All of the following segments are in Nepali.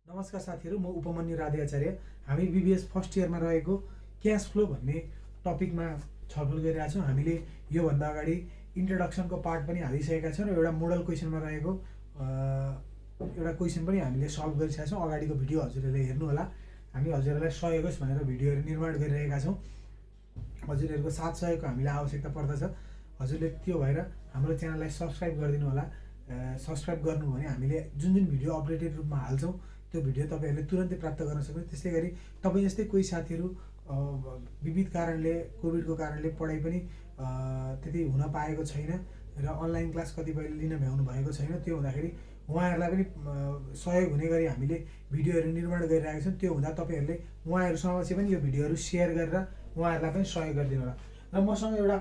नमस्कार साथीहरू, म उपमन्यु राधे आचार्य। हामी बीबीएस फर्स्ट इयरमा रहेको क्यास फ्लो भन्ने टपिकमा छलफल गरिरहेका छौँ। हामीले योभन्दा अगाडि इन्ट्रोडक्सनको पार्ट पनि हालिसकेका छौँ र एउटा मोडल क्वेसनमा रहेको एउटा क्वेसन पनि हामीले सल्भ गरिसकेका छौँ। अगाडिको भिडियो हजुरहरूले हेर्नु होला। हामी हजुरहरूलाई सहयोग होस् भनेर भिडियोहरू निर्माण गरिरहेका छौँ। हजुरहरूको साथ सहयोगको हामीलाई आवश्यकता पर्दछ। हजुरले त्यो भएर हाम्रो च्यानललाई सब्सक्राइब गरिदिनु होला। सब्सक्राइब गर्नु भने हामीले जुन भिडियो अपडेटेड रूपमा हाल्छौँ त्यो भिडियो तपाईँहरूले तुरन्तै प्राप्त गर्न सक्नु। त्यस्तै गरी तपाईँ जस्तै कोही साथीहरू विविध कारणले कोभिडको कारणले पढाइ पनि त्यति हुन पाएको छैन र अनलाइन क्लास कतिपयले लिन भ्याउनु भएको छैन। त्यो हुँदाखेरि उहाँहरूलाई पनि सहयोग हुने गरी हामीले भिडियोहरू निर्माण गरिरहेका छौँ। त्यो हुँदा तपाईँहरूले उहाँहरूसँग चाहिँ पनि यो भिडियोहरू सेयर गरेर उहाँहरूलाई पनि सहयोग गरिदिनु होला। र मसँग एउटा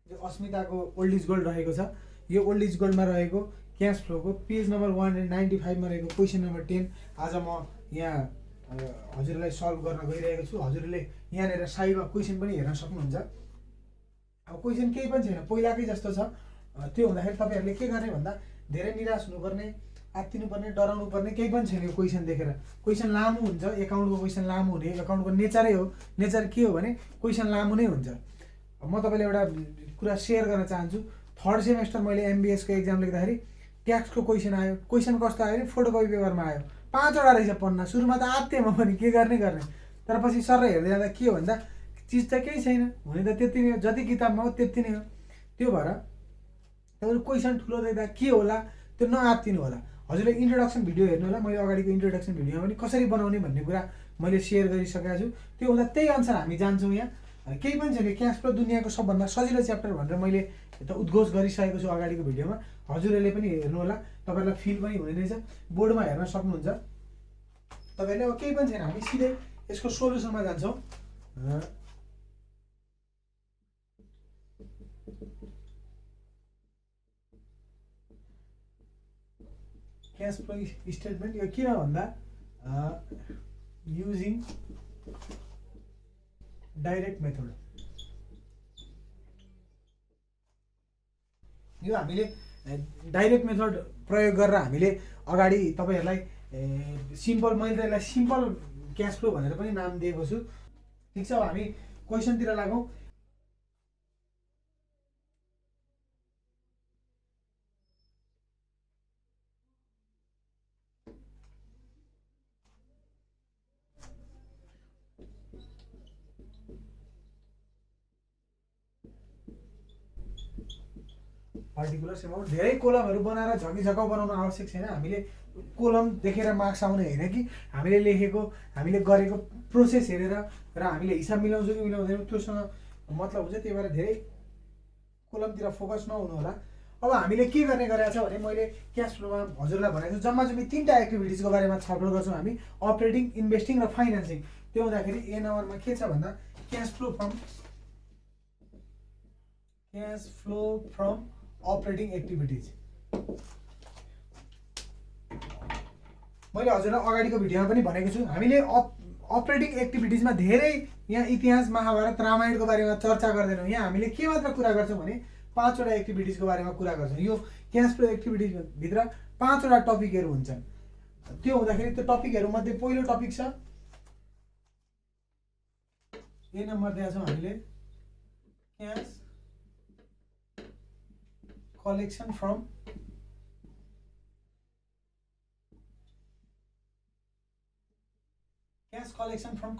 अस्मिताको ओल्ड इज गोल्ड रहेको छ। यो ओल्ड इज गोल्डमा रहेको क्यास फ्लोको पेज नम्बर 195मा रहेको क्वेसन नम्बर 10 आज म यहाँ हजुरलाई सल्भ गर्न गइरहेको छु। हजुरले यहाँनिर साइडमा क्वेसन पनि हेर्न सक्नुहुन्छ। अब क्वेसन केही पनि छैन, पहिलाकै जस्तो छ। त्यो हुँदाखेरि तपाईँहरूले के गर्ने भन्दा धेरै निराश हुनुपर्ने, आत्तिनुपर्ने, डराउनु पर्ने केही पनि छैन। यो क्वेसन देखेर क्वेसन लामो हुन्छ। एकाउन्टको क्वेसन लामो हुने एकाउन्टको नेचरै हो। नेचर के हो भने क्वेसन लामो नै हुन्छ। म तपाईँलाई एउटा कुरा सेयर गर्न चाहन्छु। थर्ड सेमेस्टर मैले एमबिएसको एक्जाम लेख्दाखेरि ट्याक्सको क्वेसन आयो। क्वेसन कस्तो आयो भने फोटोकपी पेपरमा आयो। 5वटा रहेछ पन्ना। सुरुमा त आत्तेँ म पनि के गर्ने तर पछि सर हेर्दै जाँदा के हो भन्दा चिज त केही छैन, हुने त त्यति नै हो, जति किताबमा हो त्यति नै हो। त्यो भएर तपाईँले क्वेसन ठुलो देख्दा के होला त्यो नआत्तिनु होला। हजुरले इन्ट्रोडक्सन भिडियो हेर्नु होला। मैले अगाडिको इन्ट्रोडक्सन भिडियोमा पनि कसरी बनाउने भन्ने कुरा मैले सेयर गरिसकेको छु। त्यो हुँदा त्यही अनुसार हामी जान्छौँ। यहाँ केही पनि छैन। क्यास फ्लो दुनियाँको सबभन्दा सजिलो च्याप्टर भनेर मैले त उद्घोष गरिसकेको छु अगाडिको भिडियोमा। हजुरहरूले पनि हेर्नु होला, तपाईँहरूलाई फिल पनि हुने रहेछ। बोर्डमा हेर्न सक्नुहुन्छ तपाईँहरूले। अब केही पनि छैन, हामी सिधै यसको सोल्युसनमा जान्छौँ। क्यास फ्लो स्टेटमेन्ट यो किन भन्दा युजिङ डाइरेक्ट मेथड, यो हामीले डाइरेक्ट मेथड प्रयोग गरेर हामीले अगाडि तपाईँहरूलाई सिम्पल, मैले त यसलाई सिम्पल क्यास फ्लो भनेर पनि नाम दिएको छु। ठिक छ, अब हामी क्वेसनतिर लागौँ। पार्टिकुलर एमाउन्ट धेरै कोलमहरू बनाएर झकिझकाउ बनाउनु आवश्यक छैन। हामीले कोलम देखेर मार्क्स आउने होइन कि हामीले लेखेको, हामीले गरेको प्रोसेस हेरेर र हामीले हिसाब मिलाउँछौँ कि मिलाउँदैनौँ त्योसँग मतलब हुन्छ। त्यही भएर धेरै कोलमतिर फोकस नहुनु होला। अब हामीले के गर्ने गरेको छ भने मैले क्यास फ्लोमा हजुरलाई भनेको छु जम्मा जम्मी 3टा एक्टिभिटिजको बारेमा छलफल गर्छौँ हामी, अपरेटिङ, इन्भेस्टिङ र फाइनेन्सिङ। त्यो हुँदाखेरि ए नम्बरमा के छ भन्दा cash flow from operating activities. मैले हजुरलाई अगाडिको भिडियोमा पनि भनेको छु, हामीले अपरेटिङ एक्टिभिटिजमा धेरै यहाँ इतिहास, महाभारत, रामायणको बारेमा चर्चा गर्दैनौँ। यहाँ हामीले के मात्र कुरा गर्छौँ भने 5वटा एक्टिभिटिजको बारेमा कुरा गर्छौँ। यो क्यास फ्लो एक्टिभिटिजभित्र 5वटा टपिकहरू हुन्छन्। त्यो हुँदाखेरि त्यो टपिकहरूमध्ये पहिलो टपिक छ ए नम्बर दिएको छौँ हामीले क्यास कलेक्सन फ्रम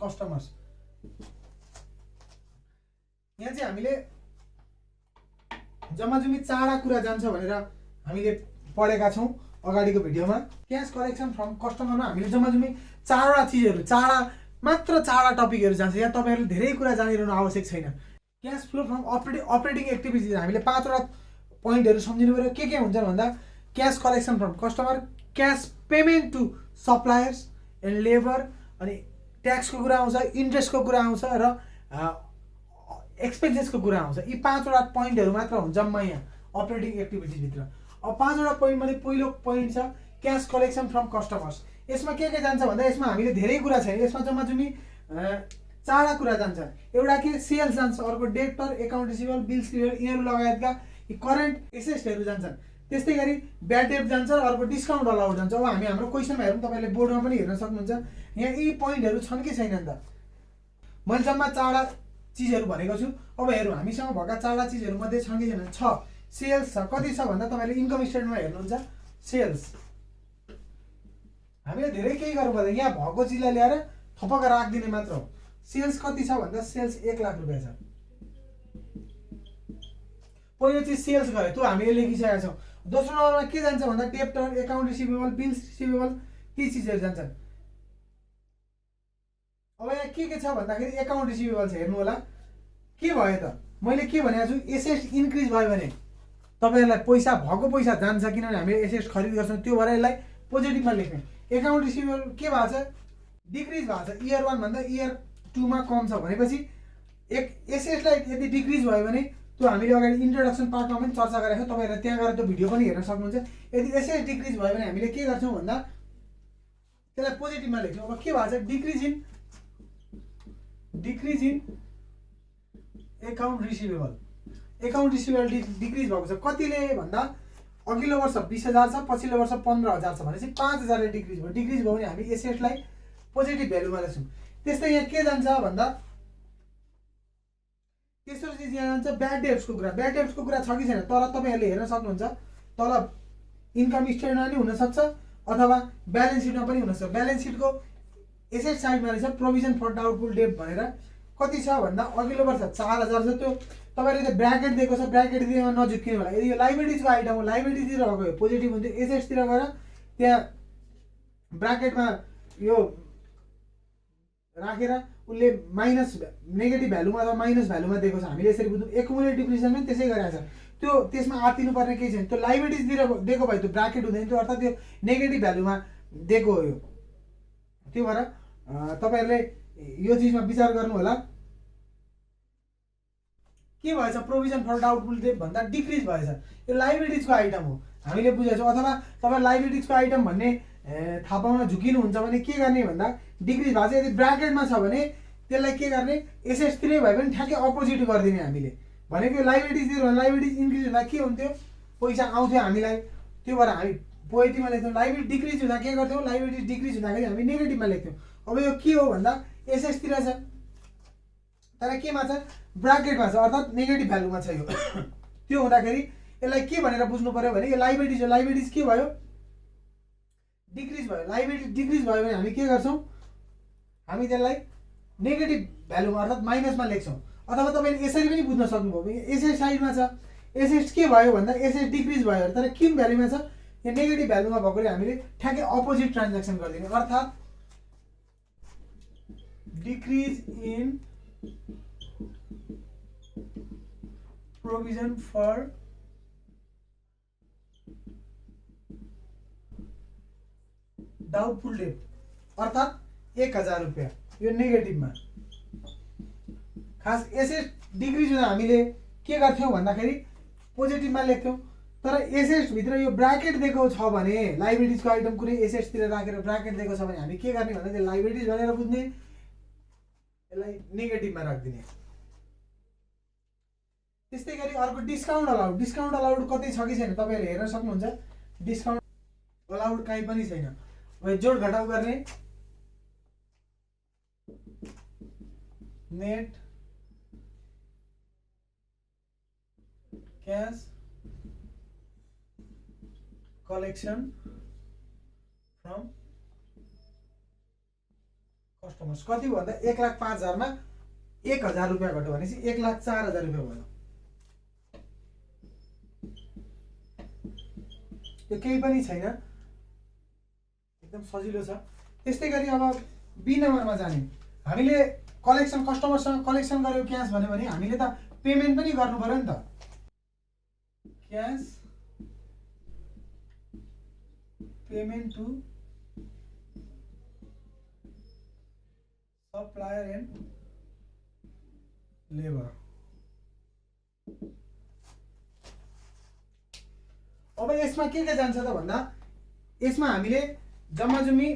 कस्टमर्स। यहाँ चाहिँ हामीले जम्मा जम्मी 4वटा कुरा जान्छ भनेर हामीले पढेका छौँ अगाडिको भिडियोमा। क्यास कलेक्सन फ्रम कस्टमरमा हामीले जम्मा जम्मी 4वटा चिजहरू, 4वटा टपिकहरू जान्छ। यहाँ तपाईँहरूले धेरै कुरा जानिरहनु आवश्यक छैन। Cash flow from operating activities हामीले 5वटा पोइन्टहरू सम्झिनु पऱ्यो। के हुन्छन् भन्दा cash collection from customer, cash payment to suppliers and labour, अनि ट्याक्सको कुरा आउँछ, इन्ट्रेस्टको कुरा आउँछ र एक्सपेन्सेसको कुरा आउँछ। यी 5वटा पोइन्टहरू मात्र हुन्छ जम्मा यहाँ अपरेटिङ एक्टिभिटिजभित्र। अब 5वटा पोइन्टमध्ये पहिलो पोइन्ट छ क्यास कलेक्सन फ्रम कस्टमर्स। यसमा के जान्छ भन्दा यसमा हामीले धेरै कुरा छैन। यसमा जम्मा जम्मी 4वटा कुरा जान्छ। एउटा के सेल्स जान्छ, अर्को debtor, account receivable, bills clear, यिनीहरू लगायतका करेन्ट एसेट्सहरू जान्छन्। त्यस्तै गरी ब्याड डेट जान्छ र अर्को डिस्काउन्ट अलाउड जान्छ। अब हामी हाम्रो क्वेसनमा हेरौँ, तपाईँले बोर्डमा पनि हेर्न सक्नुहुन्छ। यहाँ यी पोइन्टहरू छन् कि छैनन् त। मैले जम्मा 4 चिजहरू भनेको छु। अब हेरौँ हामीसँग भएका 4 चिजहरू मध्ये छन् कि छैनन्। छ, सेल्स छ। कति छ भन्दा तपाईँले इन्कम स्टेटमेन्टमा हेर्नुहुन्छ सेल्स। हामीले धेरै केही गर्नु पर्दैन, यहाँ भएको चिजलाई ल्याएर थपक्क राखिदिने मात्र हो। सेल्स कति छ भन्दा सेल्स 1 लाख रुपियाँ छ। पहिलो चिज सेल्स गयो, त्यो हामीले लेखिसकेका छौँ। दोस्रो नम्बरमा के जान्छ भन्दा debtor, account receivable, bills receivable, ती चिजहरू जान्छन्। अब यहाँ के छ भन्दाखेरि एकाउन्ट रिसिभेबल छ। हेर्नु होला के भयो त, मैले के भनेको छु, एसेट इन्क्रिज भयो भने तपाईँहरूलाई पैसा भएको पैसा जान्छ, किनभने हामीले एसेट खरिद गर्छौँ, त्यो भएर यसलाई पोजिटिभमा लेख्ने। एकाउन्ट रिसिभेबल के भएको छ, डिक्रिज भएको छ। इयर 1 भन्दा इयर 2 मा कम छ भनेपछि एक एसेटलाई यदि डिक्रिज भयो भने त्यो हामीले अगाडि इन्ट्रोडक्सन पार्टमा पनि चर्चा गरेको छौँ, तपाईँहरूले त्यहाँ गएर त्यो भिडियो पनि हेर्न सक्नुहुन्छ। यदि एसेट डिक्रिज भयो भने हामीले के गर्छौँ भन्दा त्यसलाई पोजिटिभमा लेख्छौँ। अब के भएको छ, decrease in account receivable. Account receivable decrease भएको छ। कतिले भन्दा अघिल्लो वर्ष 20,000 छ, पछिल्लो वर्ष 15,000 छ भनेपछि 5,000ले डिक्रिज भयो। डिक्रिज भयो भने हामी एसेटलाई पोजिटिभ भ्यालुमा लेख्छौँ। त्यस्तै यहाँ के जान्छ भन्दा तेस्रो चिज यहाँ जान्छ ब्याड डेट्सको कुरा। ब्याड डेट्सको कुरा छ कि छैन, तर तपाईँहरूले हेर्न सक्नुहुन्छ तल इन्कम स्टेटमेन्टमा पनि हुनसक्छ अथवा ब्यालेन्स सिटमा पनि हुनसक्छ। ब्यालेन्स सिटको एसेट साइडमा रहेछ प्रोभिजन फर डाउटफुल डेट भनेर। कति छ भन्दा अघिल्लो वर्ष 4,000 छ। त्यो तपाईँले त्यो ब्राकेट दिएको छ, ब्राकेट दिएमा नझुक्किनु होला। यदि यो लाइबिलिटिजको आइटम हो, लाइबिलिटीतिर गयो पोजिटिभ हुन्थ्यो। एसेट्सतिर गएर त्यहाँ ब्राकेटमा यो राखेर उसले माइनस नेगेटिभ भ्यालुमा अथवा माइनस भ्यालुमा दिएको छ। हामीले यसरी बुझ्छौँ। एकुमुलेटिभ डिप्रिसिएसन पनि त्यसै गरेको छ। त्यो त्यसमा आत्तिनु पर्ने केही छैन। त्यो लाइबिलिटिजतिर दिएको भए त्यो ब्राकेट हुँदैन, त्यो अर्थात् त्यो नेगेटिभ भ्यालुमा दिएको हो। यो त्यो भएर तपाईँहरूले यो चिजमा विचार गर्नु होला। के भएछ, प्रोभिजन फर डाउटफुल डेट भन्दा डिक्रिज भएछ। यो लाइबिलिटिजको आइटम हो हामीले बुझेछौँ। अथवा तपाईँ लाइबिलिटिजको आइटम भन्ने थाहा पाउन झुकिनुहुन्छ भने के गर्ने भन्दा डिक्रिज भएको छ। यदि ब्राकेटमा छ भने त्यसलाई के गर्ने, एसेट्सतिरै भए पनि ठ्याक्कै अपोजिट गरिदिने। हामीले भनेको लाइबिलिटिजतिर लाइबिलिटिज इन्क्रिज हुँदा के हुन्थ्यो, पैसा आउँथ्यो हामीलाई, त्यो भएर हामी पोजिटिभमा लेख्थ्यौँ। लाइबिलिटी डिक्रिज हुँदा के गर्थ्यौँ, लाइबिलिटी डिक्रिज हुँदाखेरि हामी नेगेटिभमा लेख्थ्यौँ। अब यो के हो भन्दा एसेट्सतिर छ तर केमा छ, ब्राकेटमा छ, अर्थात् नेगेटिभ भ्यालुमा छ यो। त्यो हुँदाखेरि यसलाई के भनेर बुझ्नु पर्यो भने यो लाइबिलिटिज हो। लाइबिलिटिज के भयो, डिक्रिज भयो। लाइबिलिटी डिक्रिज भयो भने हामी के गर्छौँ, हामी त्यसलाई नेगेटिभ भ्यालुमा अर्थात् माइनसमा लेख्छौँ। अथवा तपाईँले यसरी पनि बुझ्न सक्नुभयो, एसेट साइडमा छ, एसेट्स के भयो भन्दा एसेट डिक्रिज भयो तर कुन भ्यालुमा छ, यो नेगेटिभ भ्यालुमा भएकोले हामीले ठ्याक्कै अपोजिट ट्रान्ज्याक्सन गरिदिने। अर्थात् decrease in provision for doubtful debt अर्थात् 1,000 रुपियाँ यो नेगेटिभमा। खास एसेट डिक्रिज हुँदा हामीले के गर्थ्यौँ भन्दाखेरि पोजिटिभमा लेख्थ्यौँ। तर एसेट्सभित्र यो ब्राकेट दिएको छ भने लाइबिलिटिजको आइटम कुनै एसेट्सतिर राखेर ब्राकेट दिएको छ भने हामी के गर्ने भन्दा त्यो लाइबिलिटिज भनेर बुझ्ने, यसलाई नेगेटिभमा राखिदिने। त्यस्तै गरी अर्को डिस्काउन्ट अलाउड। डिस्काउन्ट अलाउड कतै छ कि छैन तपाईँहरूले हेर्न सक्नुहुन्छ। डिस्काउन्ट अलाउड कहीँ पनि छैन। जोड घटाउ गर्ने, net cash collection from customers कति भन्दा 1,05,000 मा 1,000 रुपियाँ घट्यो भनेपछि 1,04,000 रुपियाँ भयो। यो केही पनि छैन, एकदम सजिलो छ। त्यस्तै गरी अब बी नम्बरमा जाने, हामीले कलेक्सन कस्टमरसँग कलेक्सन गर्यो क्यास भन्यो भने हामीले त पेमेन्ट पनि गर्नु पर्यो नि त। Cash payment to supplier and labour. अब यसमा के जान्छ त भन्दा यसमा हामीले जम्मा जम्मी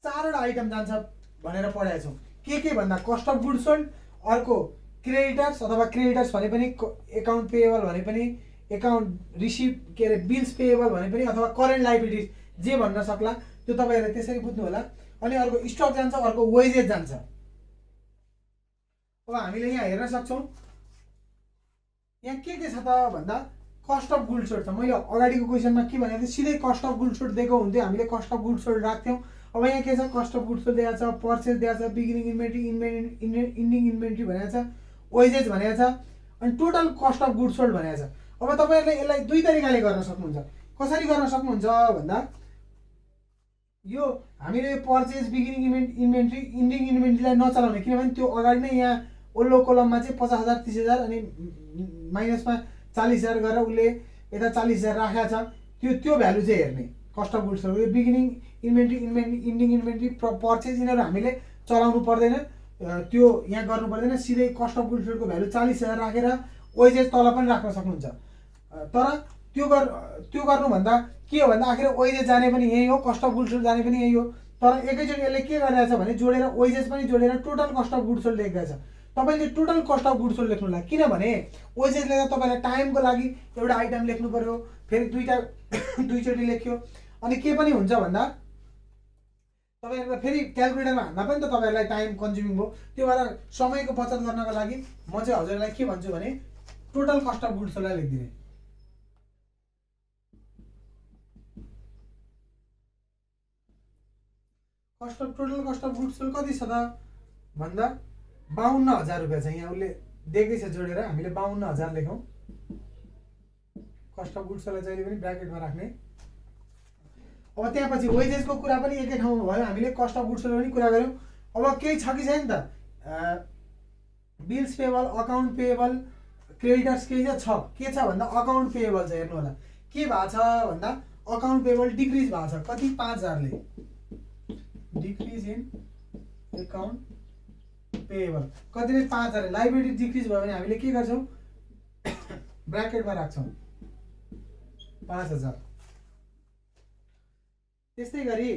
4 वटा आइटम जान्छ भनेर पढाएका छौँ। के भन्दा कस्ट अफ गुड्स सोल्ड, अर्को क्रेडिटर्स अथवा क्रेडिटर्स भने पनि एकाउन्ट पेएबल भने पनि एकाउन्ट रिसिभ के अरे बिल्स पेएबल भने पनि अथवा करेन्ट लाइबिलिटिज जे भन्न सक्ला त्यो तपाईँहरूले त्यसरी बुझ्नु होला। अनि अर्को स्टक जान्छ, अर्को वेजेस जान्छ। अब हामीले यहाँ हेर्न सक्छौँ यहाँ के छ त भन्दा कस्ट अफ गुड्स सोल्ड छ। मैले अगाडिको क्वेसनमा के भनेको थिएँ, सिधै कस्ट अफ गुड्स सोल्ड दिएको हुन्थ्यो, हामीले कस्ट अफ गुड्स सोल्ड राख्थ्यौँ। अब यहाँ के छ, कस्ट अफ गुड्स सोल्ड दिएको छ, पर्चेस दिएको छ, बिगिनिङ इन्भेन्ट्री, इन्डिङ इन्भेन्ट्री भनेको छ, वेजेस भनेको छ, अनि total cost of goods sold भनेको छ। अब तपाईँहरूले यसलाई दुई तरिकाले गर्न सक्नुहुन्छ। कसरी गर्न सक्नुहुन्छ भन्दा यो हामीले पर्चेस, बिगिनिङ इन्भेन्ट्री, इन्डिङ इन्भेन्ट्रीलाई नचलाउने, किनभने त्यो अगाडि नै यहाँ ओल्लो कोलममा चाहिँ 50,000 30,000 अनि माइनसमा 40,000 गरेर उसले यता 40,000 राखेको छ। त्यो भ्यालु चाहिँ हेर्ने cost of goods sold. Beginning inventory, ending inventory, purchase यिनीहरू हामीले चलाउनु पर्दैन, त्यो यहाँ गर्नु पर्दैन। सिधै कस्ट अफ गुड्स सोल्डको भ्यालु 40,000 राखेर वेजेस तल पनि राख्न सक्नुहुन्छ। तर त्यो गर्नुभन्दा के हो भन्दा आखिर वेजेस जाने पनि यही हो, कस्ट अफ गुड्स सोल्ड जाने पनि यही हो। तर एकैचोटि यसले के गरिरहेको छ भने जोडेर वेजेस पनि जोडेर total cost of goods sold लेखिरहेको छ। तपाईँले total cost of goods sold लेख्नु होला, किनभने वेजेसले त तपाईँलाई टाइमको लागि एउटा आइटम लेख्नु पर्यो, फेरि दुईचोटि लेख्यो, अनि के पनि हुन्छ भन्दा तपाईँहरूलाई फेरि क्यालकुलेटरमा हान्दा पनि त तपाईँहरूलाई टाइम कन्ज्युमिङ भयो। त्यो भएर समयको बचत गर्नको लागि म चाहिँ हजुरलाई के भन्छु भने टोटल कस्ट अफ गुड्स सोल्डलाई लेखिदिने। Total cost of goods sold कति छ त भन्दा 52,000 रुपियाँ छ। यहाँ उसले दिएकै छ जोडेर, हामीले 52,000 लेखौँ। कस्ट अफ गुड्स सोल्डलाई जहिले पनि ब्राकेटमा राख्ने। अब त्यसपछि वेजेसको कुरा पनि एकै ठाउँमा भयो, हामीले कस्ट अफ गुड्स सोल्ड पनि कुरा गऱ्यौँ। अब केही छ कि छैन त, bills payable, account payable, creditors केही छ? के छ भन्दा अकाउन्ट पेएबल छ। हेर्नु होला के भएको छ भन्दा अकाउन्ट पेएबल डिक्रिज भएको छ। कति? 5,000 ले डिक्रिज इन अकाउन्ट पेएबल। कति नै 5,000। लाइबिलिटी डिक्रिज भयो भने हामीले के गर्छौँ, ब्राकेटमा राख्छौँ 5,000। त्यस्तै गरी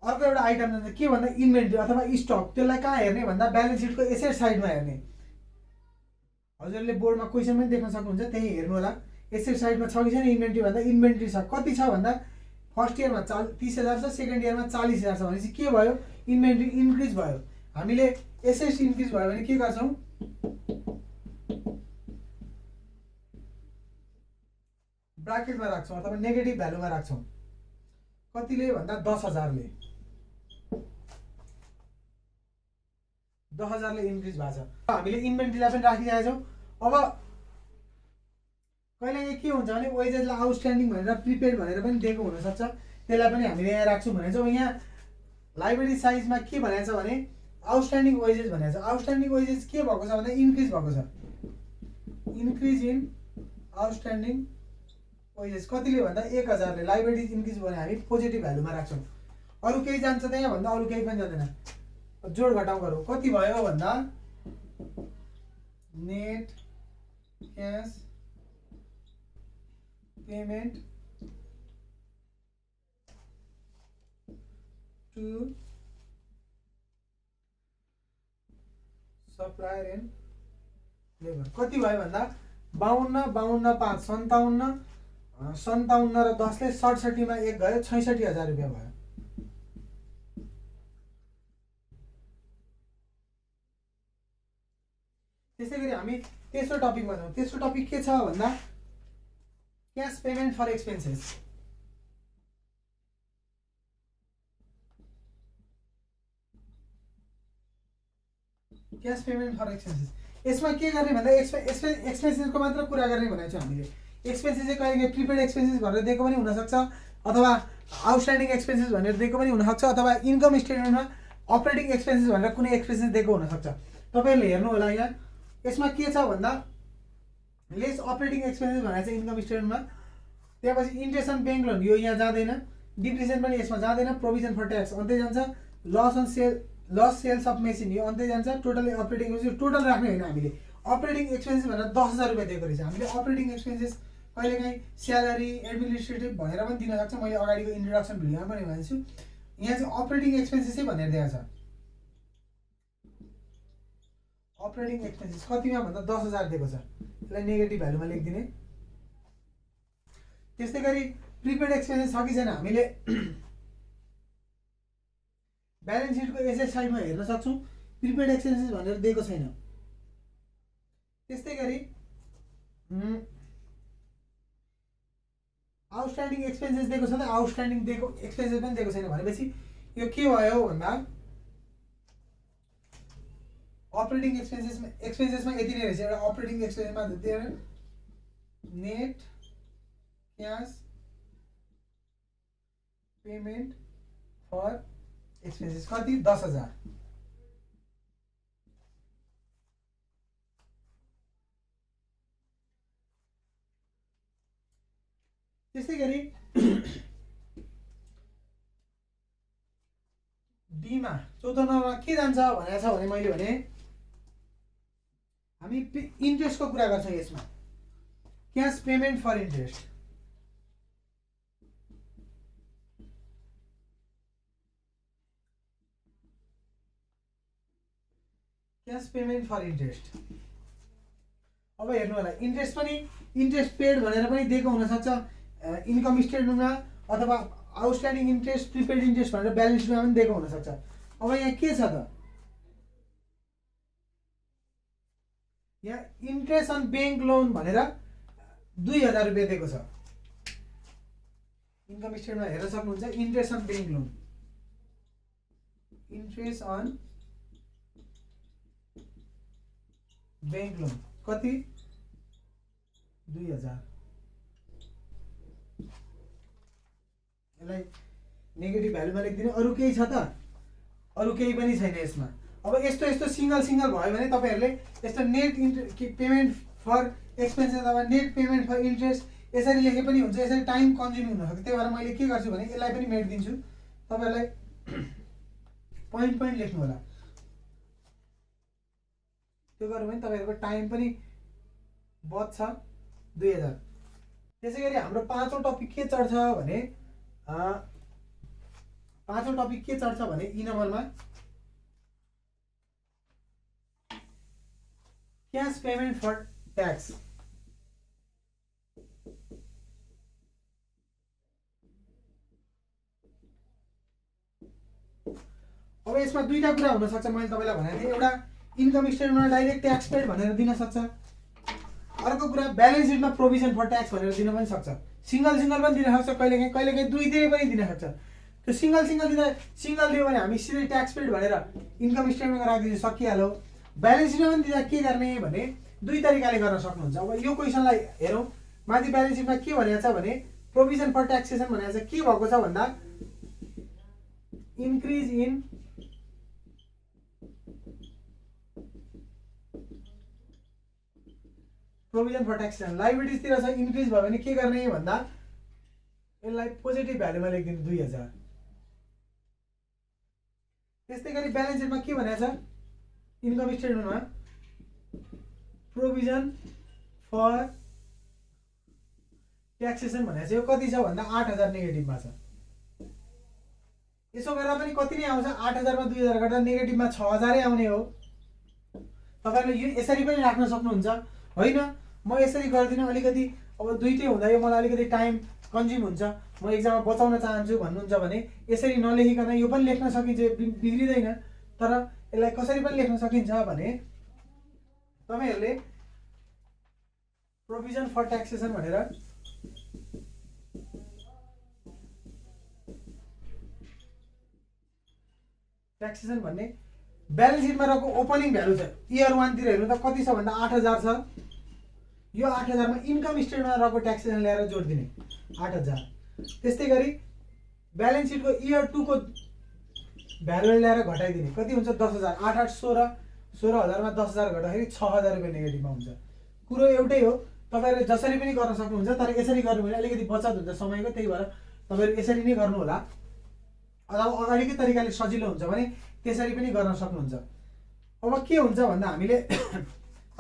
अर्को एउटा आइटम जान्छ के भन्दा इन्भेन्ट्री अथवा स्टक। त्यसलाई कहाँ हेर्ने भन्दा ब्यालेन्स सिटको एसेट साइडमा हेर्ने। हजुरले बोर्डमा क्वेसन पनि देख्न सक्नुहुन्छ, त्यही हेर्नु होला। एसेट साइडमा छ कि छैन इन्भेन्ट्री भन्दा इन्भेन्ट्री छ। कति छ भन्दा फर्स्ट इयरमा 30,000 छ, सेकेन्ड इयरमा 40,000 छ भनेपछि के भयो, इन्भेन्ट्री इन्क्रिज भयो। हामीले एसेट इन्क्रिज भयो भने के गर्छौँ, ब्राकेटमा राख्छौँ अथवा नेगेटिभ भ्यालुमा राख्छौँ। कतिले भन्दा 10,000 ले 10,000 इन्क्रिज भएको छ। हामीले इन्भेन्ट्रीलाई पनि राखिरहेका छौँ। अब कहिलेकाहीँ के हुन्छ भने वेजेसलाई आउटस्ट्यान्डिङ भनेर प्रिपेड भनेर पनि दिएको हुनसक्छ, त्यसलाई पनि हामीले यहाँ राख्छौँ भनेको छ। अब यहाँ लाइबिलिटी साइजमा के भनेको छ भने आउटस्ट्यान्डिङ वेजेस भनेको छ। आउटस्ट्यान्डिङ वेजेस के भएको छ भन्दा इन्क्रिज भएको छ, इन्क्रिज इन आउटस्ट्यान्डिङ वेजेस। कतिले भन्दा 1,000 ले लाइबिलिटी इन्क्रिज भयो भने हामी पोजिटिभ भ्यालुमा राख्छौँ। अरू केही जान्छ त यहाँ भन्दा अरू केही पनि जाँदैन। जोड घटाउ गरौँ, कति भयो भन्दा net cash payment to supplier and labour. कति भयो भन्दा 52, 52, 5, 57, 57 र 10 ले 67 मा 1 गयो, 66,000 रुपियाँ भयो। त्यसै गरी हामी तेस्रो टपिकमा जाउँ। तेस्रो टपिक के छ भन्दा cash payment for expenses. Cash payment for expenses यसमा के गर्ने भन्दा एक्सपेन्सेसको मात्र कुरा गर्ने भनेको छ हामीले। एक्सपेन्सेस चाहिँ कहिले प्रिपेड एक्सपेन्सेस भनेर दिएको पनि हुनसक्छ, अथवा आउटस्ट्यान्डिङ एक्सपेन्सेस भनेर दिएको पनि हुनसक्छ, अथवा इन्कम स्टेटमेन्टमा अपरेटिङ एक्सपेन्सेस भनेर कुनै एक्सपेन्सेस दिएको हुनसक्छ। तपाईँहरूले हेर्नु होला यहाँ यसमा के छ भन्दा लेस अपरेटिङ एक्सपेन्सेस भनेको छ इन्कम स्टेटमेन्टमा। त्यसपछि इन्ट्रेस्ट अन ब्याङ्क लोन यो यहाँ जाँदैन, डिप्रिसिएसन पनि यसमा जाँदैन, प्रोभिजन फर ट्याक्स अन्त्य जान्छ, लस सेल्स अफ मेसिन यो अन्त्य जान्छ। टोटली अपरेटिङ एक्सपेन्सेस टोटल राख्ने होइन, हामीले अपरेटिङ एक्सपेन्सेस भनेर 10,000 रुपियाँ दिएको रहेछ। हामीले अपरेटिङ एक्सपेन्सेस कहिलेकाहीँ स्यालेरी एडमिनिस्ट्रेटिभ भनेर पनि दिन सक्छ। मैले अगाडिको इन्ट्रोडक्सन भिडियोमा पनि भनेको छु, यहाँ चाहिँ अपरेटिङ एक्सपेन्सेसै भनेर दिएको छ। अपरेटिङ एक्सपेन्सेस कतिमा भन्दा 10,000 दिएको छ, यसलाई नेगेटिभ भ्यालुमा लेखिदिने। त्यस्तै गरी प्रिपेड एक्सपेन्सेस छ कि छैन हामीले ब्यालेन्स सिटको एसेट साइडमा हेर्न सक्छौँ। प्रिपेड एक्सपेन्सेस भनेर दिएको छैन। त्यस्तै गरी आउटस्ट्यान्डिङ एक्सपेन्सेस दिएको छ त आउटस्ट्यान्डिङ दिएको एक्सपेन्सेस पनि दिएको छैन भनेपछि यो के भयो भन्दा अपरेटिङ एक्सपेन्सेसमा यति नै रहेछ। एउटा अपरेटिङ एक्सपेन्सेसमा net cash payment for expenses कति 10,000। त्यस्तै गरी डीमा 14 नम्बरमा के जान्छ भनेको छ भने मैले भने हामी इन्ट्रेस्टको कुरा गर्छौँ। यसमा cash payment for interest cash payment for interest. अब हेर्नु होला इन्ट्रेस्ट पनि इन्ट्रेस्ट पेड भनेर पनि दिएको हुनसक्छ इन्कम स्टेटमेन्टमा अथवा आउटस्ट्यान्डिङ इन्ट्रेस्ट प्रिपेड इन्ट्रेस्ट भनेर ब्यालेन्स सिटमा पनि दिएको हुनसक्छ। अब यहाँ के छ त यहाँ इन्ट्रेस्ट अन ब्याङ्क लोन भनेर 2,000 रुपियाँ दिएको छ। इन्कम स्टेटमेन्टमा हेर्न सक्नुहुन्छ interest on bank loan interest on bank loan कति 2,000। यसलाई नेगेटिभ भ्यालुमा लेखिदिनु। अरू केही छ त अरू केही पनि छैन यसमा। अब यस्तो यस्तो सिंगल भयो भने तपाईहरुले यस्तो नेट पेमेन्ट फर एक्सपेन्सेस अथवा नेट पेमेन्ट फर इन्ट्रेस्ट यसरी लेखे पनि हुन्छ। यसरी टाइम कन्ज्युमिङ हुन सक्छ। त्यही भएर मैले के गर्छु भने यसलाई पनि मेटिदिन्छु। तपाईहरुलाई पोइन्ट लेख्नु होला। त्यो गर्नु भने तपाईहरुको टाइम पनि बच्छ 2000। त्यसैगरी हाम्रो पाँचौं टपिक के चढ्छ भने ई नम्बरमा क्याश पेमेन्ट फर ट्याक्स। अब यसमा दुईटा कुरा हुन सक्छ। मैले तपाईलाई भनेको थिएँ एउटा इन्कम स्टेटमेन्टमा डाइरेक्ट ट्याक्स पेड भनेर दिन सक्छ। अर्को कुरा ब्यालेन्स सिटमा प्रोभिजन फर ट्याक्स भनेर दिन पनि सक्छ। सिंगल पनि दिन सक्छ। कहिलेकाहीँ दुईतिर पनि दिन सक्छ। त्यो सिंगल दियो भने हामी सिधै ट्याक्स पेड भनेर इन्कम स्टेटमेन्टमा राखिदिनु सकिहाल्यो। ब्यालेन्स सिटमा पनि दिँदा के गर्ने भने दुई तरिकाले गर्न सक्नुहुन्छ। अब यो क्वेसनलाई हेरौँ। माथि ब्यालेन्स सिटमा के भनेको छ भने प्रोभिजन फर ट्याक्सेसन भनेको छ। के भएको छ भन्दा increase in provision for taxation liabilities तिर छ। इन्क्रिज भयो भने के गर्ने भन्दा यसलाई पोजिटिभ भ्यालुमा लेखिदिनु 2000। त्यस्तै गरी ब्यालेन्स सिटमा के भनेको छ इन्कम स्टेटमेन्टमा प्रोभिजन फर ट्याक्सेसन भनेको छ। यो कति छ भन्दा 8000 नेगेटिभमा छ। यसो गर्दा पनि कति नै आउँछ 8000 मा 2000 गर्दा नेगेटिभमा 6000 आउने हो। तपाईहरुले यो यसरी पनि राख्न सक्नुहुन्छ। होइन म यसरी गर्दिन अलिकति अब दुईटै हुँदा यो मलाई अलिकति टाइम कन्ज्युम हुन्छ म एक्जाममा बचाउन चाहन्छु भन्नुहुन्छ भने यसरी नलेखिकन यो पनि लेख्न सकिन्छ। बिग्रिदैन। तर यसलाई कसरी पनि लेख्न सकिन्छ भने तपाईहरुले प्रोभिजन फर ट्याक्सेसन भनेर ट्याक्सेसन भन्ने ब्यालेन्स सिटमा रहेको ओपनिङ भ्यालु छ। इयर 1 तिर हेर्नु त कति छ भन्दा 8000 छ। यो 8000 मा इन्कम स्टेटमेन्टमा रहेको ट्याक्सेसन ल्याएर जोड दिने 8000। त्यस्तै गरी ब्यालेन्स सिटको इयर 2 को भ्यालु ल्याएर घटाइदिने कति हुन्छ 10000। 8 8 16 16000 मा 10000 घटाउँदाखेरि 6000 रुपैयाँ नेगेटिभमा हुन्छ। कुरो एउटै हो। तपाईहरुले जसरी पनि गर्न सक्नुहुन्छ। तर यसरी गर्नु भने अलिकति बचत हुन्छ समयको। त्यही भएर तपाईहरु यसरी नै गर्नु होला। अथवा अगाडिकै तरिकाले सजिलो हुन्छ भने त्यसरी पनि गर्न सक्नुहुन्छ। अब के हुन्छ भन्दा हामीले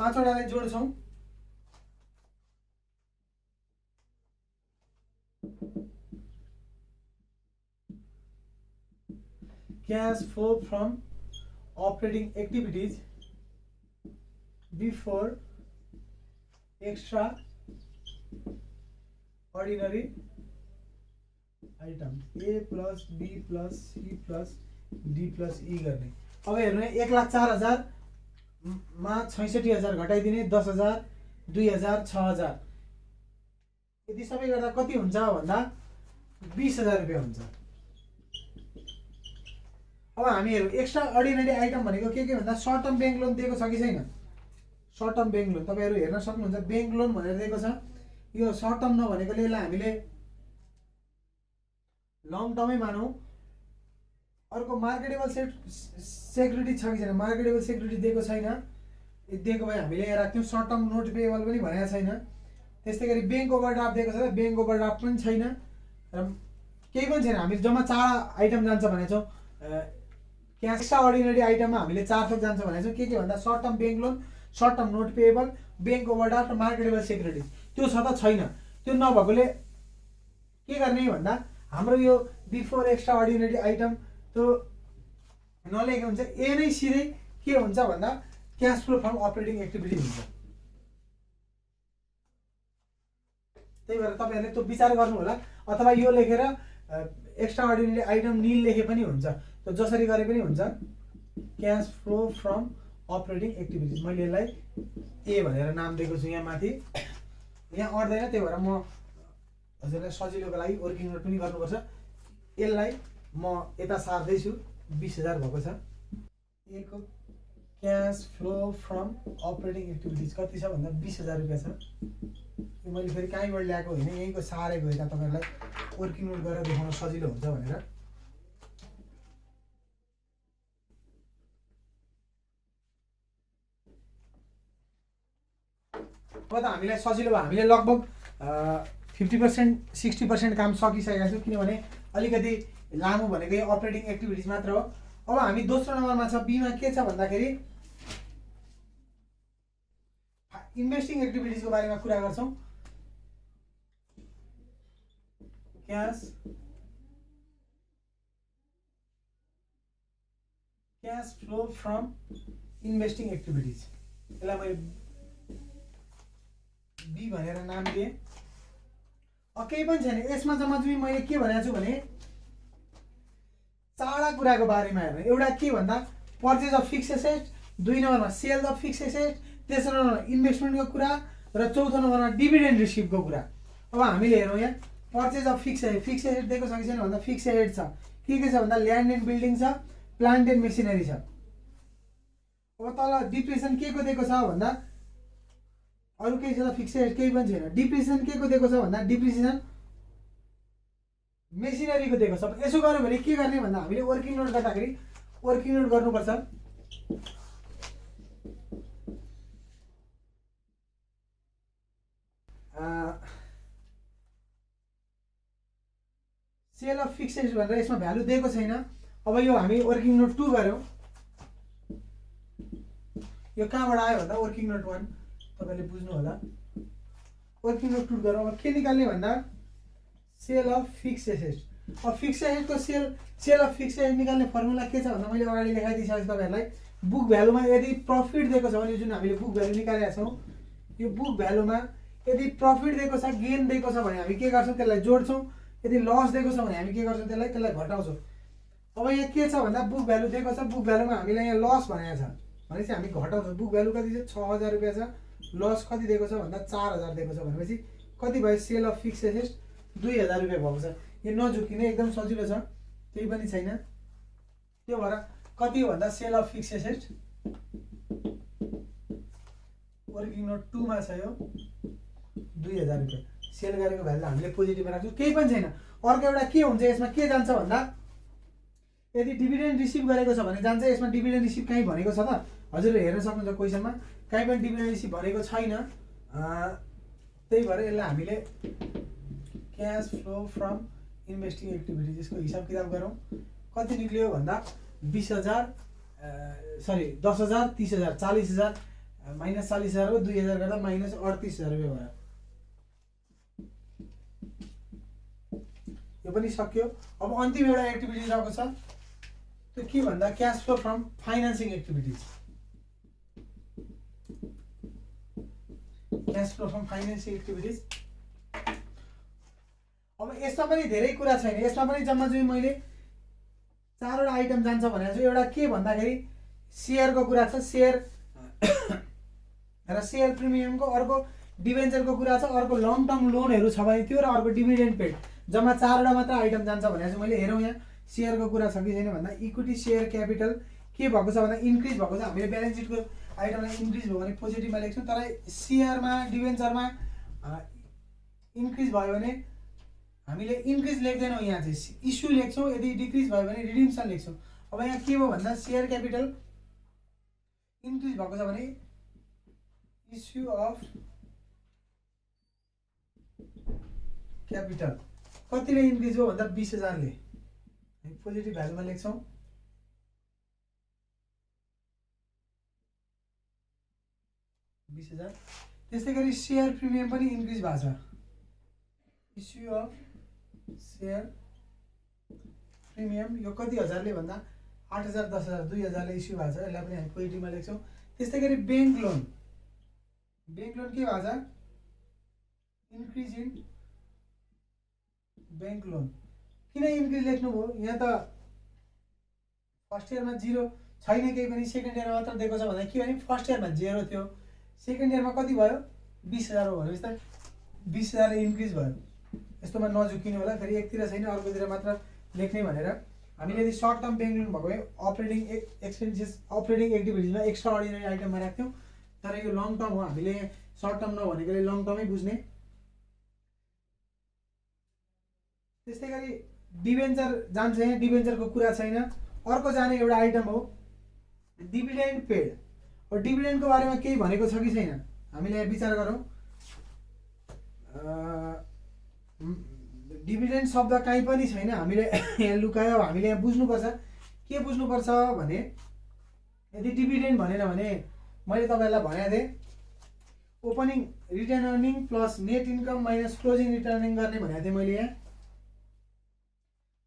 पाँचवटालाई जोड्छौं। Cash flow from operating activities before extra ordinary item A plus B plus C plus D plus E गर्ने। अब हेर्नु 1,04,000 मा 66,000 घटाइदिने 10,000 2,000 6,000 यति सबै गर्दा कति हुन्छ भन्दा 20,000 रुपियाँ हुन्छ। अब हामीहरू एक्स्ट्रा अर्डिनरी आइटम भनेको के भन्दा सर्ट टर्म ब्याङ्क लोन दिएको छ कि छैन। सर्ट टर्म ब्याङ्क लोन तपाईँहरू हेर्न सक्नुहुन्छ, ब्याङ्क लोन भनेर दिएको छ। यो सर्ट टर्म नभनेकोले यसलाई हामीले लङ टर्मै मानौँ। अर्को मार्केटेबल सेक्युरिटी छ कि छैन, मार्केटेबल सेक्युरिटी दिएको छैन। दिएको भए हामीले यहाँ राख्थ्यौँ। सर्ट टर्म नोट पेएबल पनि भनेको छैन। त्यस्तै गरी ब्याङ्क ओभरड्राफ्ट दिएको छ, ब्याङ्क ओभरड्राफ्ट पनि छैन र केही पनि छैन। हामी जम्मा 4 आइटम जान्छ भनेको छौँ। क्यास एक्स्ट्रा अर्डिनरी आइटममा हामीले 4 थोक जान्छ भनेको छौँ। के भन्दा short term bank loan, short term note payable, bank overdraft र मार्केटेबल सेक्युरिटी। त्यो छ त छैन। त्यो नभएकोले के गर्ने भन्दा हाम्रो यो बिफोर एक्स्ट्रा अर्डिनरी आइटम त्यो नलेखेको हुन्छ। ए नै सिधै के हुन्छ भन्दा cash flow from operating activity हुन्छ। त्यही भएर तपाईँहरूले त्यो विचार गर्नु होला। अथवा यो लेखेर एक्स्ट्रा अर्डिनरी आइटम निल लेखे पनि हुन्छ, त्यो जसरी गरे पनि हुन्छ। Cash flow from operating activities मैले यसलाई ए भनेर नाम दिएको छु। यहाँ माथि यहाँ अट्दैन, त्यही भएर म हजुरलाई सजिलोको लागि वर्किङ नोट पनि गर्नुपर्छ। यसलाई म यता सार्दैछु। 20,000 भएको छ। ए को cash flow from operating activities कति छ भन्दा 20,000 रुपियाँ छ। यो मैले फेरि कहीँबाट ल्याएको होइन, यहीँको सारेको यता तपाईँहरूलाई वर्किङ नोट गरेर देखाउन सजिलो हुन्छ भनेर। अब त हामीलाई सजिलो भयो। हामीले लगभग 50% 60% काम सकिसकेका छौँ, किनभने अलिकति लामो भनेको यो अपरेटिङ एक्टिभिटिज मात्र हो। अब हामी दोस्रो नम्बरमा छ। बीमा के छ भन्दाखेरि इन्भेस्टिङ एक्टिभिटिजको बारेमा कुरा गर्छौँ। Cash flow from investing activities, यसलाई मैले बी भनेर नाम दिएँ। केही पनि छैन यसमा। जम्मा चाहिँ मैले के भनेको छु भने 4 कुराको बारेमा हेर्नु। एउटा के भन्दा पर्चेज अफ फिक्स एसेट, 2 नम्बरमा सेल अफ फिक्स एसेट, तेस्रो नम्बरमा इन्भेस्टमेन्टको कुरा र चौथो नम्बरमा डिभिडेन्ड रिसिभको कुरा। अब हामीले हेरौँ यहाँ purchase of fix asset. Fix asset दिएको छ कि छैन भन्दा फिक्स एसेट छ। के छ भन्दा ल्यान्ड एन्ड बिल्डिङ छ, प्लान्ट एन्ड मेसिनरी छ। अब तल डिप्रेसन के को दिएको छ भन्दा अरू केही छ त फिक्स एसेट केही पनि छैन। डिप्रेसन के को दिएको छ भन्दा डिप्रिसिएसन मेसिनरीको दिएको छ। यसो गर्यो भने के गर्ने भन्दा हामीले वर्किङ नोट गर्दाखेरि वर्किङ नोट गर्नुपर्छ। सेल अफ फिक्स एसेट भनेर यसमा भ्यालु दिएको छैन। अब यो हामी वर्किङ नोट 2 गऱ्यौँ। यो कहाँबाट आयो भन्दा वर्किङ नोट 1 तपाईँले बुझ्नु होला। वर्किङ नोट 2 गरौँ। अब के निकाल्ने भन्दा सेल अफ फिक्स एसेट। अब फिक्स एसेटको सेल अफ फिक्स एसेट निकाल्ने फर्मुला के छ भन्दा मैले अगाडि लेखाइदिइसकेँ तपाईँहरूलाई। बुक भ्यालुमा यदि प्रफिट दिएको छ भने जुन हामीले बुक भ्यालु निकालेका छौँ, यो बुक भ्यालुमा यदि प्रफिट दिएको छ, गेन दिएको छ भने हामी के गर्छौँ त्यसलाई जोड्छौँ। यदि लस दिएको छ भने हामी के गर्छौँ त्यसलाई घटाउँछौँ। अब यहाँ के छ भन्दा बुक भ्यालु दिएको छ, बुक भ्यालुमा हामीलाई यहाँ लस भनेको छ भनेपछि हामी घटाउँछौँ। बुक भ्यालु कति छ 6,000 रुपियाँ छ। लस कति दिएको छ भन्दा 4,000 दिएको छ भनेपछि कति भयो सेल अफ फिक्स एसेट 2,000 रुपियाँ भएको छ। यो नझुकिने एकदम सजिलो छ, केही पनि छैन। त्यो भएर कति हो भन्दा sale of fix asset working note 2 मा छ यो 2,000 रुपियाँ। सेल गरेको भ्यालु हामीले पोजिटिभमा राख्छौँ, केही पनि छैन। अर्को एउटा के हुन्छ यसमा के जान्छ भन्दा यदि डिभिडेन्ड रिसिभ गरेको छ भने जान्छ। यसमा डिभिडेन्ड रिसिभ कहीँ भनेको छ त हजुरले हेर्न सक्नुहुन्छ क्वेसनमा, कहीँ पनि डिभिडेन्ड रिसिभ भनेको छैन। त्यही भएर यसलाई हामीले cash flow from investing activities यसको हिसाब किताब गरौँ। कति निक्लियो भन्दा 20,000 10,000 30,000 40,000 माइनस 40,000 हो। 2,000 गर्दा माइनस 38,000 रुपियाँ भयो। यो पनि सक्यो। अब अन्तिम एउटा एक्टिभिटी रहेको छ, त्यो के भन्दा cash flow from financing activities. Cash flow from financing activities अब यसमा पनि धेरै कुरा छैन, यसमा पनि जम्मा चाहिँ मैले 4वटा आइटम जान्छ भनेको छु। एउटा के भन्दाखेरि सेयरको कुरा छ, सेयर र सेयर प्रिमियमको, अर्को डिभेन्चरको कुरा छ, अर्को लङ टर्म लोनहरू छ भने त्यो, र अर्को डिभिडेन्ड पेड। जम्मा 4वटा मात्र आइटम जान्छ भनेको चाहिँ मैले। हेरौँ यहाँ सेयरको कुरा छ कि छैन भन्दा इक्विटी सेयर क्यापिटल के भएको छ भन्दा इन्क्रिज भएको छ। हामीले ब्यालेन्स सिटको आइटमलाई इन्क्रिज भयो भने पोजिटिभमा लेख्छौँ, तर सेयरमा डिभेन्चरमा इन्क्रिज भयो भने हामीले इन्क्रिज लेख्दैनौँ, यहाँ चाहिँ इस्यु लेख्छौँ। यदि डिक्रिज भयो भने रिडिम्सन लेख्छौँ। अब यहाँ के भयो भन्दा सेयर क्यापिटल इन्क्रिज भएको छ भने इस्यु अफ क्यापिटल कतिले इन्क्रिज हो भन्दा 20,000ले, पोजिटिभ भ्यालुमा लेख्छौँ। त्यस्तै गरी सेयर प्रिमियम पनि इन्क्रिज भएको छ। इस्यु अफ सेयर प्रिमियम यो कति हजारले भन्दा 8,000, 10,000, 2,000ले इस्यु भएको छ। यसलाई पनि हामी पोजिटिभमा लेख्छौँ। त्यस्तै गरी ब्याङ्क लोन के भएको छ इन्क्रिज इन ब्याङ्क लोन। किन इन्क्रिज लेख्नुभयो? यहाँ त फर्स्ट इयरमा 0 छैन केही पनि, सेकेन्ड इयरमा मात्र दिएको छ भन्दा के भने फर्स्ट इयरमा 0 थियो, सेकेन्ड इयरमा कति भयो 20,000 हो भनेपछि त 20,000ले इन्क्रिज भयो। यस्तोमा नझुकिनु होला, फेरि एकतिर छैन अर्कोतिर मात्र लेख्ने भनेर। हामीले यदि सर्ट टर्म ब्याङ्क लोन भएको भए अपरेटिङ एक्सपेन्सेस अपरेटिङ एक्टिभिटिजमा एक्स्ट्रा अर्डिनरी आइटममा राख्थ्यौँ, तर यो लङ टर्म हो, हामीले सर्ट टर्म नभनेकोले लङ टर्मै बुझ्ने। त्यस्तै गरी डिभेन्चर जान्छ, यहाँ डिभेन्चरको कुरा छैन। अर्को जाने एउटा आइटम हो डिभिडेन्ड पेड। और डिभिडेन्डको बारेमा केही भनेको छ कि छैन हामीले यहाँ विचार गरौँ। डिभिडेन्ड शब्द कहीँ पनि छैन, हामीले यहाँ लुकायो। हामीले यहाँ बुझ्नुपर्छ, के बुझ्नुपर्छ भने यदि डिभिडेन्ड भनेन भने मैले तपाईँहरूलाई भनेको थिएँ opening return earning plus net income minus closing return earning गर्ने भनेको थिएँ मैले यहाँ,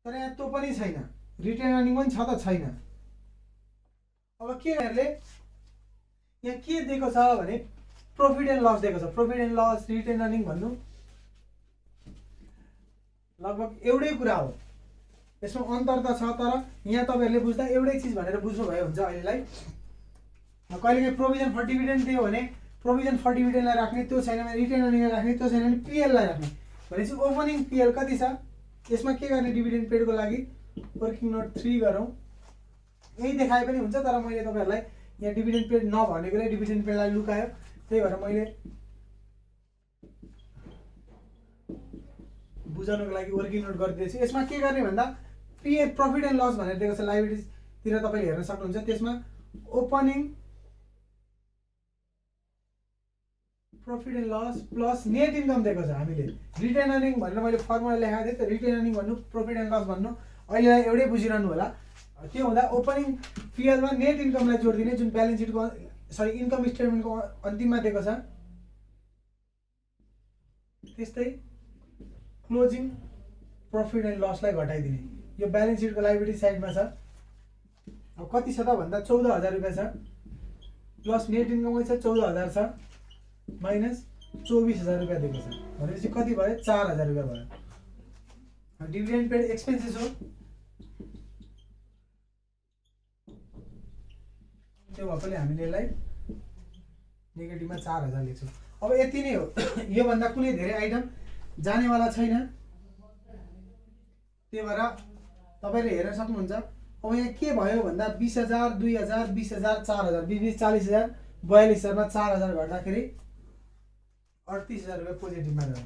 तर यहाँ त्यो पनि छैन, रिटर्न अर्निङ पनि छ त छैन। अब के यहाँले यहाँ के दिएको छ भने प्रॉफिट एन्ड लस दिएको छ। Profit and loss return earning भन्नु लगभग एउटै कुरा हो, यसमा अन्तर त छ, तर यहाँ तपाईहरुले बुझ्दा एउटै चीज भनेर बुझ्नु भयो हुन्छ। अहिलेलाई कहिलेकाहीँ प्रोभिजन फर डिभिडेन्ड दियो भने प्रोभिजन फर डिभिडेन्डलाई राख्ने, त्यो छैन भने रिटर्न अर्निङलाई राख्ने, त्यो छैन भने पीएल लाई राख्ने। भनेपछि ओपनिङ पीएल कति छ, यसमा के गर्ने डिभिडेन्ड पेडको लागि वर्किङ नोट 3 गरौँ। यही देखाए पनि हुन्छ, तर मैले तपाईहरुलाई यहाँ डिभिडेन्ड पेड नभनेकोले डिभिडेन्ड पेडलाई लुकायो, त्यही भएर मैले बुझाउनको लागि वर्किङ नोट गरिदिएछु। यसमा के गर्ने भन्दा पीए प्रॉफिट एन्ड लस भनेर दिएको छ, लायबिलिटिज तिर तपाईले हेर्न सक्नुहुन्छ। त्यसमा opening profit and loss plus net income दिएको छ। हामीले रिटर्न अर्निङ भनेर मैले फर्मुला लेखाएको थिएँ, त रिटर्न अर्निङ भन्नु प्रॉफिट एन्ड लस भन्नु अहिले एउटै बुझिरहनु होला। त्यो हुँदा ओपनिङ पीएलमा नेट इन्कमलाई जोड्दिने, जुन ब्यालेन्स सिटको सरी इन्कम स्टेटमेन्टको अन्तिममा दिएको छ। त्यस्तै क्लोजिङ प्रॉफिट एन्ड लसलाई घटाइदिने, यो ब्यालेन्स सिटको लायबिलिटी साइडमा छ। अब कति छ त भन्दा 14,000 रुपैयाँ छ, प्लस नेट इन्कम छ 14,000 छ, माइनस 24,000 रुपैयाँ दिएको छ, भनेपछि कति भयो 4,000 रुपैयाँ भयो। डिभिडेन्ड पेड एक्सपेन्सेस हो, त्यो भएकोले हामीले यसलाई नेगेटिभमा 4,000 लेख्छौँ। अब यति नै हो, यो भन्दा कुनै धेरै आइटम जानेवाला छैन, त्यही भएर तपाईले हेर्न सक्नुहुन्छ। अब यहाँ के भयो भन्दा 20,000 2,000 20,000 4,000 20,000 40,000 42,000 मा 4,000 घट्दाखेरि 38,000 रुपैयाँ पोजिटिभमा गयो।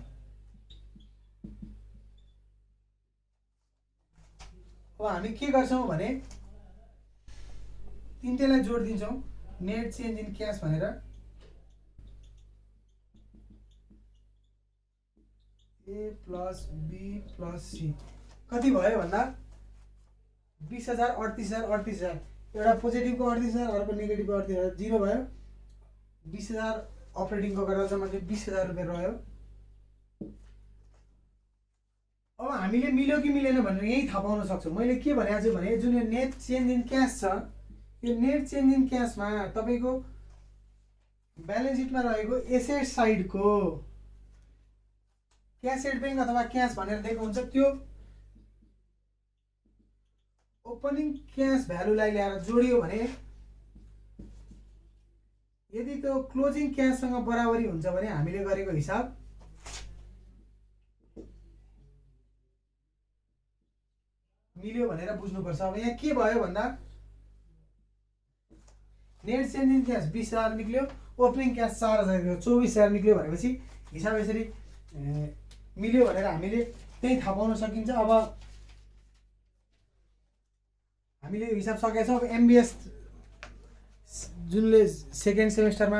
अब हामी के गर्छौं भने तिनटैलाई जोड दिन्छौं, नेट चेन्ज इन क्याश भनेर। ए प्लस बी प्लस सी कति भयो भन्दा 20,000 38,000 38,000, एउटा पोजिटिभको 38,000 अर्को नेगेटिभको 38,000, 0 भयो। 20,000 अपरेटिङको गर्दा जम्मा चाहिँ 20,000 रुपैयाँ रह्यो। अब हामीले मिल्यो कि मिलेन भनेर यही थाहा पाउन सक्छौँ। मैले के भनेको छु भने जुन यो नेट चेन्ज इन क्याश छ, यो नेट चेन्ज इन क्याशमा तपाईको ब्यालेन्स सिटमा रहेको एसेट साइडको क्यास एड ब्याङ्क अथवा क्यास भनेर दिएको हुन्छ, त्यो ओपनिङ क्यास भ्यालुलाई ल्याएर जोडियो भने यदि त्यो क्लोजिङ क्याससँग बराबरी हुन्छ भने हामीले गरेको हिसाब मिल्यो भनेर बुझ्नुपर्छ। अब यहाँ के भयो भन्दा नेट चेन्जिङ क्यास 20,000 निक्ल्यो, ओपनिङ क्यास 4,000 निक्ल्यो, 24,000 निक्ल्यो भनेपछि हिसाब यसरी मिल्यो भनेर हामीले त्यही थाहा पाउन सकिन्छ। अब हामीले हिसाब सकेका छौँ। अब एमबिएस जुनले सेकेन्ड सेमेस्टरमा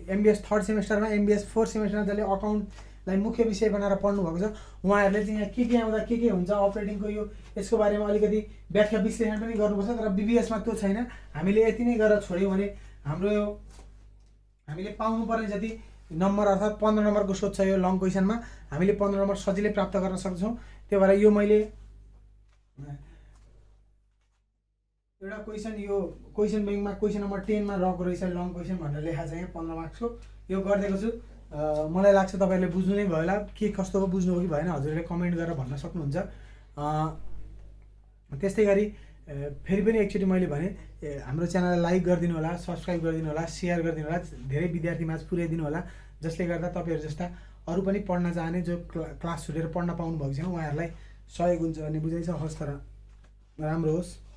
एमबिएस थर्ड सेमेस्टरमा, एमबिएस फोर्थ सेमेस्टरमा जसले अकाउन्टलाई मुख्य विषय बनाएर पढ्नु भएको छ उहाँहरूले चाहिँ यहाँ के आउँदा के हुन्छ अपरेटिङको यो यसको बारेमा अलिकति व्याख्या विश्लेषण पनि गर्नुपर्छ। तर बिबिएसमा त्यो छैन। हामीले यति नै गरेर छोड्यौँ भने हाम्रो यो हामीले पाउनुपर्ने जति नम्बर अर्थात् 15 नम्बरको सोध छ यो लङ क्वेसनमा, हामीले 15 नम्बर सजिलै प्राप्त गर्न सक्छौँ। त्यो भएर यो मैले एउटा क्वेसन, यो क्वेसन ब्याङ्कमा क्वेसन नम्बर 10 मा रहेको रहेछ लङ क्वेसन भनेर लेखा छ यहाँ 15 मार्क्सको, यो गरिदिएको छु। मलाई लाग्छ तपाईँहरूले बुझ्नु नै भयो होला। के कस्तो हो बुझ्नुभयो कि भएन हजुरहरूले कमेन्ट गरेर भन्न सक्नुहुन्छ। त्यस्तै गरी फेरि पनि एकचोटि मैले भने हाम्रो च्यानललाई लाइक गरिदिनु होला, सब्सक्राइब गरिदिनु होला, सेयर गरिदिनु होला, धेरै विद्यार्थीमाझ पुर्याइदिनु होला, जसले गर्दा तपाईँहरू जस्ता अरू पनि पढ्न चाहने जो क्लास छुटेर पढ्न पाउनु भएको छैन उहाँहरूलाई सहयोग हुन्छ भन्ने बुझाइ छ। हस् त राम्रो होस्।